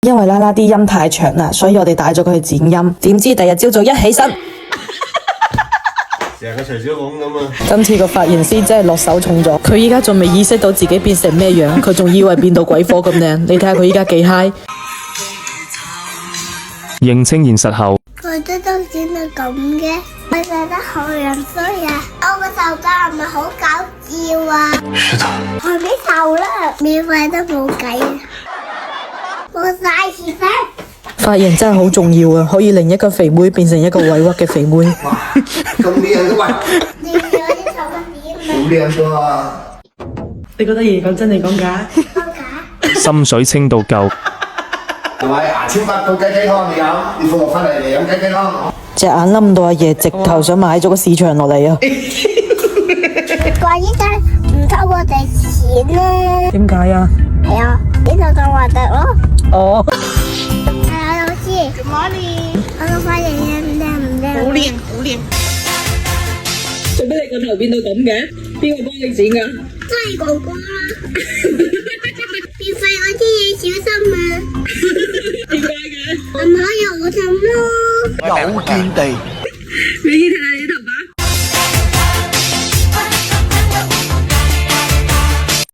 因為啦啦啲音太長啦，所以我哋帶咗佢去剪音。點知第日朝早一起身，成個徐小鳳咁啊！今次個髮型師真係落手重咗。佢依家仲未意識到自己變成咩樣，佢仲以為變到鬼火咁靚。你睇下佢依家幾嗨！認清現實後，佢都剪到咁嘅，我覺得好樣衰啊！我個頭髮係咪好搞笑啊？是的。我俾頭啦，免費都冇計啊！我晒時間。髮型真係好重要啊，可以令一個肥妹變成一個委屈嘅肥妹。咁靚嘅喂！你有啲頭髮點好靚㗎！你覺得爺講真定講假？講假？心水清到夠。係咪牙籤骨到雞雞湯你飲？你放學翻嚟飲雞雞湯。隻眼冧到阿爺直頭想買咗個市場落嚟啊！怪醫生唔偷我哋錢咧？點解啊？係啊，呢度咁核突咯。哦，係啊，老師。Good morning。我個髮型靚唔靚？好靚，好靚。做咩你個頭變到咁嘅？邊個幫你剪㗎？真係哥哥啦。變廢嗰啲嘢小心啊！點解嘅？唔可以我氹咯。有見地。你睇下你頭髮